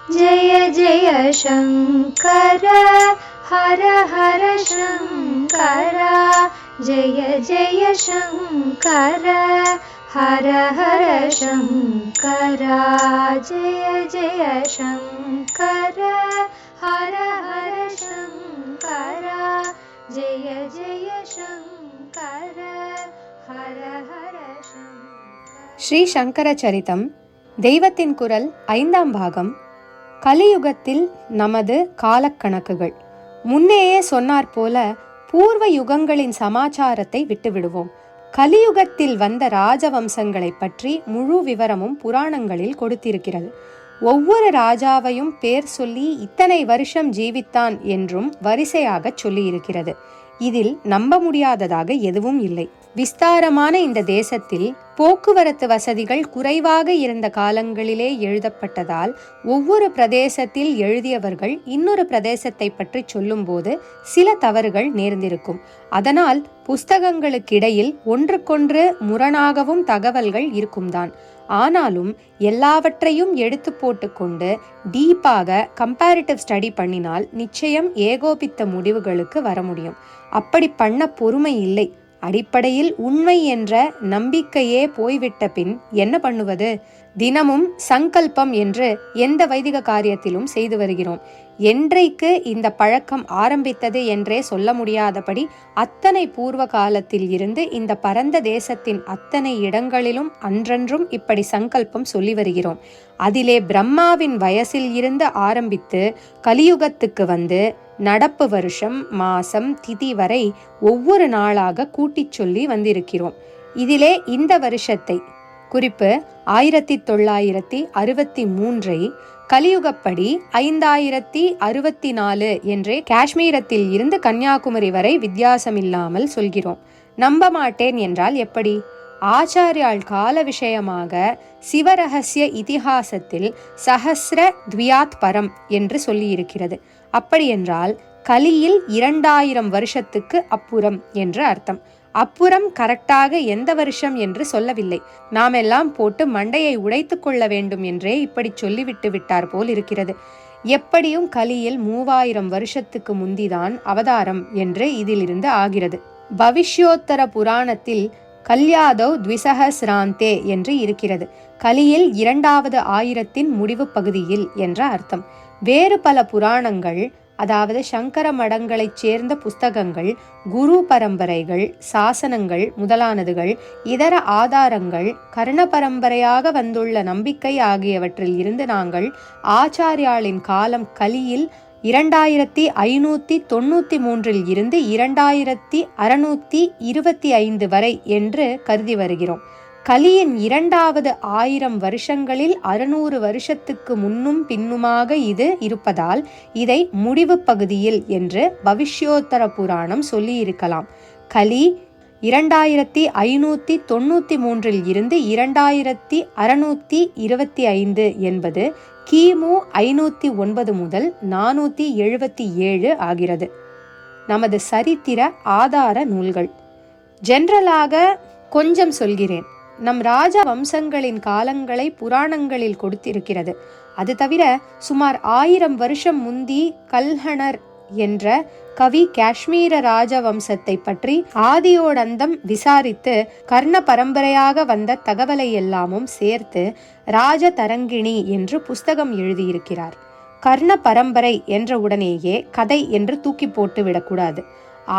जय जय शङ्कर हर हर शङ्कर जय जय शङ्कर हर हर शङ्कर जय जय शङ्कर हर हर शङ्कर जय जय शङ्कर हर हर शङ्कर. ஸ்ரீ சங்கர சரிதம் தெய்வத்தின் குரல் 5ஆம் பாகம். கலியுகத்தில் நமது காலக்கணக்குகள். முன்னேயே சொன்னார் போல பூர்வ யுகங்களின் சமாச்சாரத்தை விட்டுவிடுவோம். கலியுகத்தில் வந்த ராஜவம்சங்களை பற்றி முழு விவரமும் புராணங்களில் கொடுத்திருக்கிறது. ஒவ்வொரு ராஜாவையும் பேர் சொல்லி இத்தனை வருஷம் ஜீவித்தான் என்றும் வரிசையாக சொல்லி இருக்கிறது. இதில் நம்ப முடியாததாக எதுவும் இல்லை. விஸ்தாரமான இந்த தேசத்தில் போக்குவரத்து வசதிகள் குறைவாக இருந்த காலங்களிலே எழுதப்பட்டதால் ஒவ்வொரு பிரதேசத்தில் எழுதியவர்கள் இன்னொரு பிரதேசத்தை பற்றி சொல்லும்போது சில தவறுகள் நேர்ந்திருக்கும். அதனால் புஸ்தகங்களுக்கிடையில் ஒன்றுக்கொன்று முரணாகவும் தகவல்கள் இருக்கும்தான். ஆனாலும் எல்லாவற்றையும் எடுத்து போட்டுக்கொண்டு டீப்பாக கம்பேரிட்டிவ் ஸ்டடி பண்ணினால் நிச்சயம் ஏகோபித்த முடிவுகளுக்கு வர முடியும். அப்படி பண்ண பொறுமை இல்லை. அடிப்படையில் உண்மை என்ற நம்பிக்கையே போய்விட்ட பின் என்ன பண்ணுவது? தினமும் சங்கல்பம் என்று எந்த வைதிக காரியத்திலும் செய்து வருகிறோம். என்றைக்கு இந்த பழக்கம் ஆரம்பித்தது என்றே சொல்ல முடியாதபடி அத்தனை பூர்வ காலத்தில் இருந்து இந்த பரந்த தேசத்தின் அத்தனை இடங்களிலும் அன்றன்றும் இப்படி சங்கல்பம் சொல்லி வருகிறோம். அதிலே பிரம்மாவின் வயசில் இருந்து ஆரம்பித்து கலியுகத்துக்கு வந்து நடப்பு வருஷம், மாசம், திதி வரை ஒவ்வொரு நாளாக கூட்டிச் சொல்லி வந்திருக்கிறோம். இதிலே இந்த வருஷத்தை குறிப்பு 1963 கலியுகப்படி 5064 என்றே காஷ்மீரத்தில் இருந்து கன்னியாகுமரி வரை வித்தியாசமில்லாமல் சொல்கிறோம். நம்ப மாட்டேன் என்றால் எப்படி? ஆச்சாரியால் கால விஷயமாக சிவரகசிய இதிகாசத்தில் சஹஸ்ர த்வியாத் பரம் என்று சொல்லியிருக்கிறது. அப்படியென்றால் கலியில் 2000 வருஷத்துக்கு அப்புறம் என்று அர்த்தம். அப்புறம் கரெக்டாக எந்த வருஷம் என்று சொல்லவில்லை. நாம் எல்லாம் போட்டு மண்டையை உடைத்து கொள்ள வேண்டும் என்றே இப்படி சொல்லிவிட்டு விட்டார் போல் இருக்கிறது. எப்படியும் கலியில் 3000 வருஷத்துக்கு முந்திதான் அவதாரம் என்று இதிலிருந்து ஆகிறது. பவிஷ்யோத்தர புராணத்தில் கல்யாதவ் த்விசஹஸ்ராந்தே என்று இருக்கிறது. கலியில் 2வது ஆயிரத்தின் முடிவு பகுதியில் என்ற அர்த்தம். வேறு பல புராணங்கள், அதாவது சங்கர மடங்களைச் சேர்ந்த புஸ்தகங்கள், குரு பரம்பரைகள், சாசனங்கள் முதலானதுகள், இதர ஆதாரங்கள், கர்ண பரம்பரையாக வந்துள்ள நம்பிக்கை ஆகியவற்றில் இருந்து நாங்கள் ஆச்சாரியாளின் காலம் கலியில் 2593 இருந்து 2625 வரை என்று கருதி வருகிறோம். கலியின் 2வது 1000 வருஷங்களில் 600 வருஷத்துக்கு முன்னும் பின்னுமாக இது இருப்பதால் இதை முடிவு பகுதியில் என்று பவிஷ்யோத்தர புராணம் சொல்லி இருக்கலாம். கலி 2593 இருந்து 2625 என்பது கிமு 509 முதல் 477 ஆகிறது. நமது சரித்திர ஆதார நூல்கள். ஜெனரலாக கொஞ்சம் சொல்கிறேன். நம் ராஜ வம்சங்களின் காலங்களை புராணங்களில் கொடுத்திருக்கிறது. அது தவிர சுமார் 1000 வருஷம் முந்தி கல்ஹணர் என்ற கவி காஷ்மீர ராஜவம்சத்தை பற்றி ஆதியோடந்தம் விசாரித்து கர்ண பரம்பரையாக வந்த தகவலை எல்லாமும் சேர்த்து ராஜதரங்கிணி என்று புஸ்தகம் எழுதியிருக்கிறார். கர்ண பரம்பரை என்ற உடனேயே கதை என்று தூக்கி போட்டு விடக்கூடாது.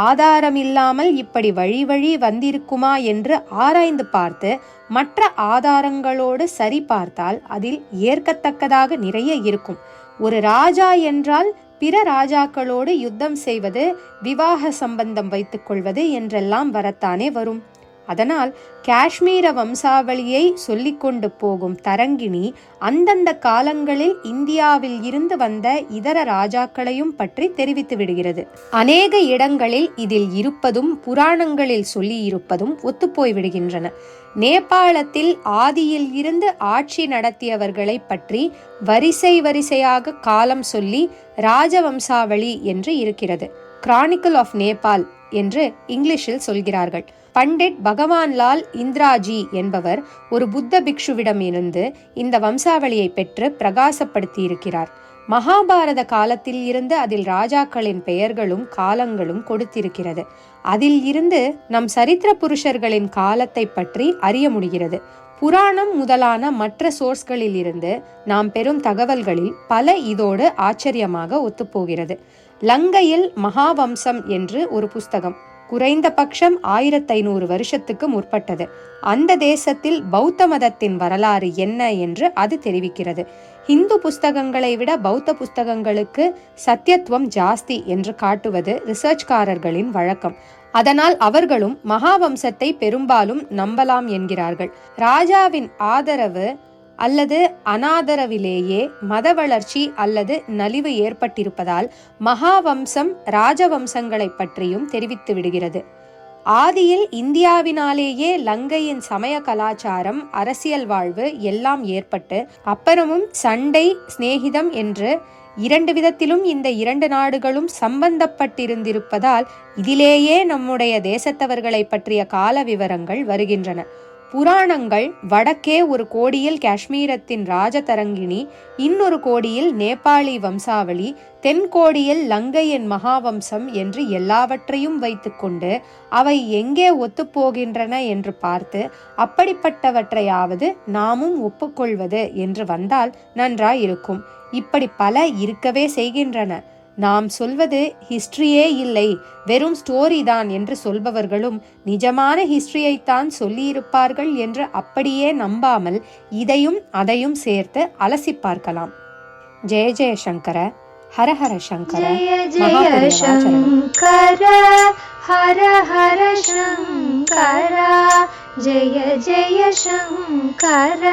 ஆதாரமில்லாமல் இப்படி வழி வழி வந்திருக்குமா என்று ஆராய்ந்து பார்த்து மற்ற ஆதாரங்களோடு சரி பார்த்தால் அதில் ஏற்கத்தக்கதாக நிறைய இருக்கும். ஒரு ராஜா என்றால் பிற ராஜாக்களோடு யுத்தம் செய்வது, விவாக சம்பந்தம் வைத்துக் கொள்வது என்றெல்லாம் வரத்தானே வரும். அதனால் காஷ்மீர வம்சாவளியை சொல்லிக்கொண்டு போகும் தரங்கிணி அந்தந்த காலங்களில் இந்தியாவில் இருந்து வந்த இதர ராஜாக்களையும் பற்றி தெரிவித்து விடுகிறது. அநேக இடங்களில் இதில் இருப்பதும் புராணங்களில் சொல்லி இருப்பதும் ஒத்துப்போய் விடுகின்றன. நேபாளத்தில் ஆதியில் இருந்து ஆட்சி நடத்தியவர்களை பற்றி வரிசை வரிசையாக காலம் சொல்லி ராஜவம்சாவளி என்று இருக்கிறது. கிரானிக்கல் ஆஃப் நேபாள் என்று இங்கிலீஷில் சொல்கிறார்கள். பண்டிட் பகவான்லால் இந்திராஜி என்பவர் ஒரு புத்த பிக்ஷுவிடம் இருந்து இந்த வம்சாவளியை பெற்று பிரகாசப்படுத்தியிருக்கிறார். மகாபாரத காலத்தில் இருந்து அதில் ராஜாக்களின் பெயர்களும் காலங்களும் கொடுத்திருக்கிறது. அதில் இருந்து நம் சரித்திர புருஷர்களின் காலத்தை பற்றி அறிய முடிகிறது. புராணம் முதலான மற்ற சோர்ஸ்களில் இருந்து நாம் பெறும் தகவல்களில் பல இதோடு ஆச்சரியமாக ஒத்துப்போகிறது. லங்கையில் மகாவம்சம் என்று ஒரு புஸ்தகம் குறைந்தபட்சம் 1500 வருஷத்துக்கு முற்பட்டது. அந்த தேசத்தில் பௌத்த மதத்தின் வரலாறு என்ன என்று அது தெரிவிக்கிறது. இந்து புஸ்தகங்களை விட பௌத்த புஸ்தகங்களுக்கு சத்தியத்துவம் ஜாஸ்தி என்று காட்டுவது ரிசர்ச்காரர்களின் வழக்கம். அதனால் அவர்களும் மகாவம்சத்தை பெரும்பாலும் நம்பலாம் என்கிறார்கள். ராஜாவின் ஆதரவு அல்லது அனாதரவிலேயே மத வளர்ச்சி அல்லது நலிவு ஏற்பட்டிருப்பதால் மகாவம்சம் ராஜவம்சங்களை பற்றியும் தெரிவித்து விடுகிறது. ஆதியில் இந்தியாவினாலேயே லங்கையின் சமய கலாச்சாரம், அரசியல் வாழ்வு எல்லாம் ஏற்பட்டு அப்புறமும் சண்டை, சிநேகிதம் என்று 2 விதத்திலும் இந்த 2 நாடுகளும் சம்பந்தப்பட்டிருந்திருப்பதால் இதிலேயே நம்முடைய தேசத்தவர்களை பற்றிய கால விவரங்கள் வருகின்றன. புராணங்கள் வடக்கே ஒரு கோடியில் காஷ்மீரத்தின் ராஜதரங்கிணி, இன்னொரு கோடியில் நேபாளி வம்சாவளி, தென்கோடியில் லங்கையின் மகாவம்சம் என்று எல்லாவற்றையும் வைத்துக்கொண்டு அவை எங்கே ஒத்துப்போகின்றன என்று பார்த்து அப்படிப்பட்டவற்றையாவது நாமும் ஒப்புக்கொள்வது என்று வந்தால் நன்றாயிருக்கும். இப்படி பல இருக்கவே செய்கின்றன. நாம் சொல்வது ஹிஸ்டரியே இல்லை, வெறும் ஸ்டோரி தான் என்று சொல்பவர்களும் நிஜமான ஹிஸ்டரியைத்தான் சொல்லியிருப்பார்கள் என்று அப்படியே நம்பாமல் இதையும் அதையும் சேர்த்து அலசி பார்க்கலாம். ஜெய ஜெய சங்கர, ஹர ஹர சங்கர, ஜெய சங்கர, ஹர ஹர சங்கர, ஜெய ஜெய சங்கர,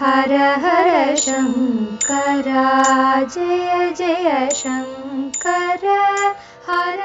ஹர ஹர சங்கர, ஜெய ஜெய சங்கர, ஹர